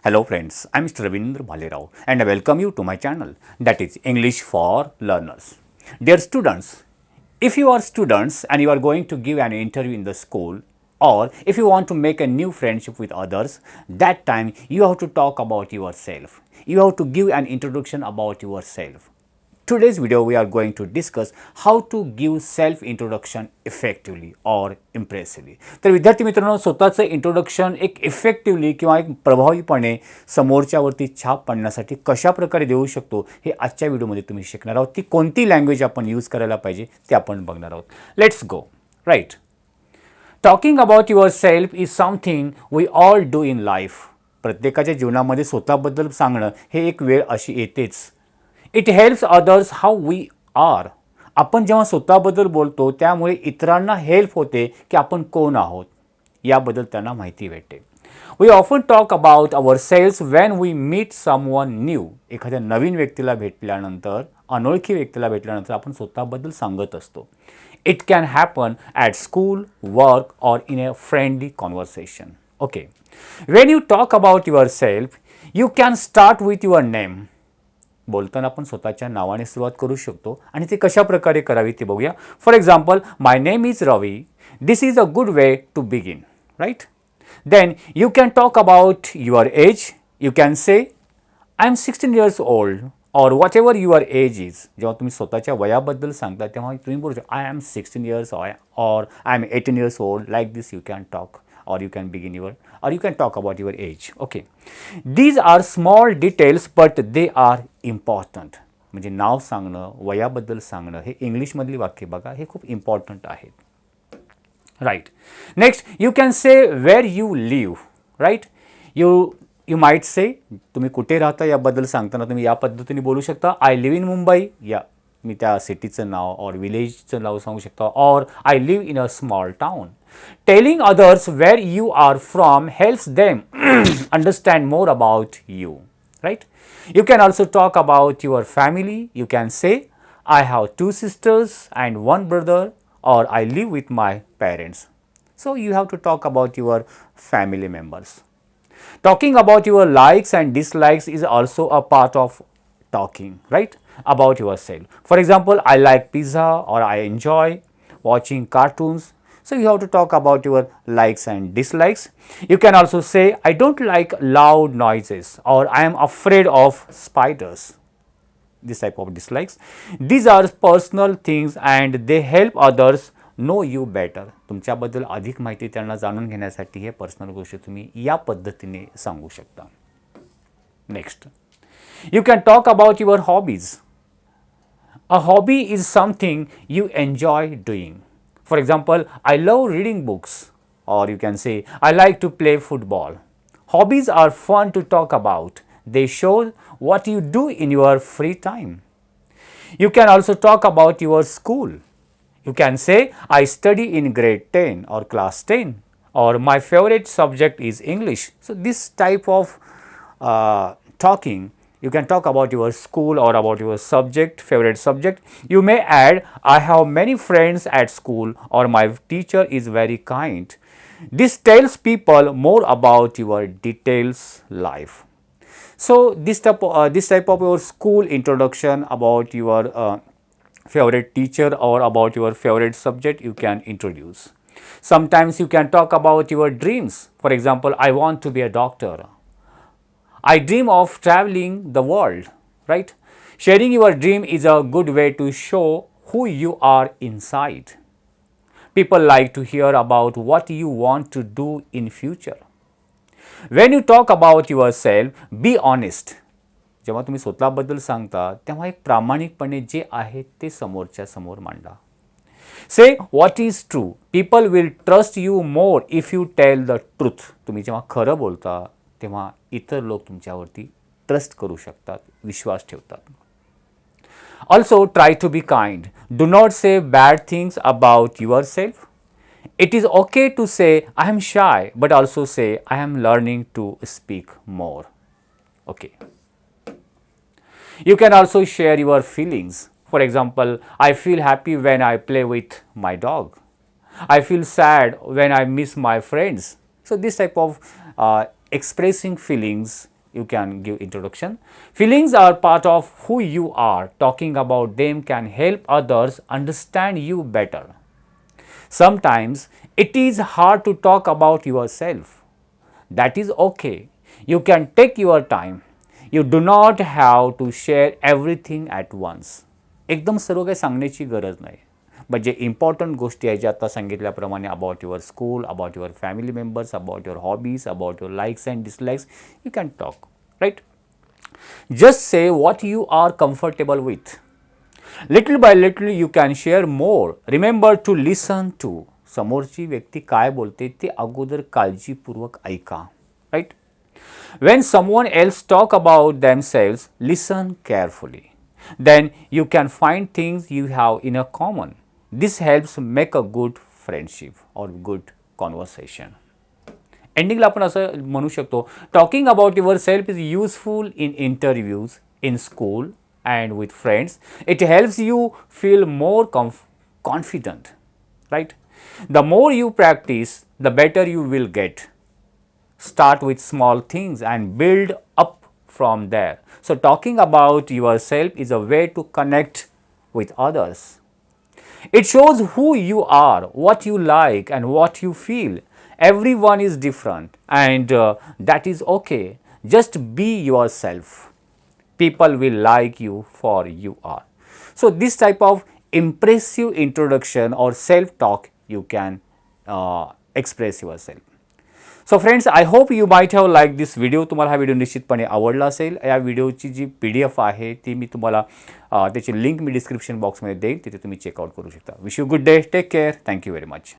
Hello friends, I am Mr. Ravindra Bhalerao and I welcome you to my channel, that is English for Learners. Dear students, if you are students and you are going to give an interview in the school, or if you want to make a new friendship with others, that time you have to talk about yourself. You have to give an introduction about yourself. Today's video we are going to discuss how to give self introduction effectively or impressively. तर विद्यार्थी मित्रांनो, स्वतःचं introduction एक effectively किंवा एक प्रभावीपणे समोरच्यावरती छाप पाडण्यासाठी कशा प्रकारे देऊ शकतो हे आजच्या व्हिडिओमध्ये तुम्ही शिकणार आहोत. ती कोणती लँग्वेज आपण यूज करायला पाहिजे ते आपण बघणार आहोत. Let's go. Right. Talking about yourself is something we all do in life. प्रत्येकाच्या जीवनामध्ये स्वतःबद्दल सांगणं हे एक वेळ अशी येतेच. It helps others how we are. आपण जेव्हा स्वतःबद्दल बोलतो त्यामुळे इतरांना हेल्प होते की आपण कोण आहोत याबद्दल त्यांना माहिती भेटते. We often talk about ourselves when we meet someone new. एखाद्या नवीन व्यक्तीला भेटल्यानंतर, अनोळखी व्यक्तीला भेटल्यानंतर आपण स्वतःबद्दल सांगत असतो. It can happen at school, work or in a friendly conversation. Okay. When you talk about your self you can start with your name. बोलताना आपण स्वतःच्या नावाने सुरुवात करू शकतो आणि ते कशा प्रकारे करावी ते बघूया. For example, my name is Ravi. This is a good way to begin. Right. Then you can talk about your age. You can say I am 16 years old और whatever your age is. जेव्हा तुम्ही स्वतःच्या वयाबद्दल सांगता तेव्हा तुम्ही बोलू शकता I am 16 years or I am 18 years old. Like this you can talk or you can begin your or you can talk about your age. Okay, these are small details but they are important. म्हणजे नाव सांगणं, वयाबद्दल सांगणं हे इंग्लिशमधली वाक्य बघा, हे खूप important आहेत. Right. Next, you can say where you live. Right. You might say, तुम्ही कुठे राहता याबद्दल सांगताना तुम्ही या पद्धतीने बोलू शकता. I live in Mumbai. या मी त्या सिटीचं नाव और विलेजचं नाव सांगू शकता. Or I live in a small town. Telling others where you are from helps them understand more about you. Right? You can also talk about your family. You can say, I have 2 sisters and 1 brother, or I live with my parents. So you have to talk about your family members. Talking about your likes and dislikes is also a part of talking, right? About yourself. For example, I like pizza or I enjoy watching cartoons. So you have to talk about your likes and dislikes. You can also say, I don't like loud noises or I am afraid of spiders. This type of dislikes. These are personal things and they help others know you better. तुमच्याबद्दल अधिक माहिती त्यांना जाणून घेण्यासाठी हे personal गोष्टी तुम्ही या पद्धतीने सांगू शकता. Next, you can talk about your hobbies. A hobby is something you enjoy doing. For example, I love reading books, or you can say, I like to play football. Hobbies are fun to talk about. They show what you do in your free time. You can also talk about your school. You can say, I study in grade 10 or class 10, or my favorite subject is English. So this type of talking, you can talk about your school or about your subject, favorite subject. You may add, I have many friends at school or my teacher is very kind. This tells people more about your details life. So this type of your school introduction, about your favorite teacher or about your favorite subject you can introduce. Sometimes you can talk about your dreams. For example, I want to be a doctor. I dream of traveling the world, right? Sharing your dream is a good way to show who you are inside. People like to hear about what you want to do in future. When you talk about yourself, be honest. जेव्हा तुम्ही स्वतःबद्दल सांगता तेव्हा एक प्रामाणिकपणे जे आहे ते समोरच्या समोर मांडा. Say what is true. People will trust you more if you tell the truth. तुम्ही जेव्हा खरं बोलता तेव्हा इतर लोक तुमच्यावरती ट्रस्ट करू शकतात, विश्वास ठेवतात. Also try to be kind. Do not say bad things about yourself. It is okay to say I am shy but also say I am learning to speak more. Okay. You can also share your feelings. For example, I feel happy when I play with my dog. I feel sad when I miss my friends. So this type of expressing feelings, you can give introduction. Feelings are part of who you are. Talking about them can help others understand you better. Sometimes it is hard to talk about yourself. That is okay. You can take your time. You do not have to share everything at once. एकदम सर्व काही सांगण्याची गरज नाही. But J important गोष्टी आहेत, जे आता सांगितल्याप्रमाणे about your school, about your family members, about your hobbies, about your likes and dislikes, you can talk, right. Just say what you are comfortable with. Little by little you can share more. Remember to listen to. समोरची व्यक्ती काय बोलते ते अगोदर काळजीपूर्वक ऐका, right. When someone else talk about themselves, listen carefully. Then you can find things you have in a common. This helps make a good friendship or good conversation. एंडिंगला आपण असं म्हणू शकतो, talking about yourself is useful in interviews, in school and with friends. It helps you feel more confident, right? The more you practice, the better you will get. Start with small things and build up from there. So talking about yourself is a way to connect with others. It shows who you are, what you like and what you feel. Everyone is different and that is okay. Just be yourself. People will like you for you are. So this type of impressive introduction or self-talk you can express yourself. So friends, I hope you might have like this video. तुम्हाला हा video निश्चितपणे आवडला असेल. या व्हिडिओची जी PDF आहे ती मी तुम्हाला त्याची लिंक मी डिस्क्रिप्शन बॉक्समध्ये देईन, तिथे तुम्ही चेकआउट करू शकता. Wish you good day, take care, thank you very much.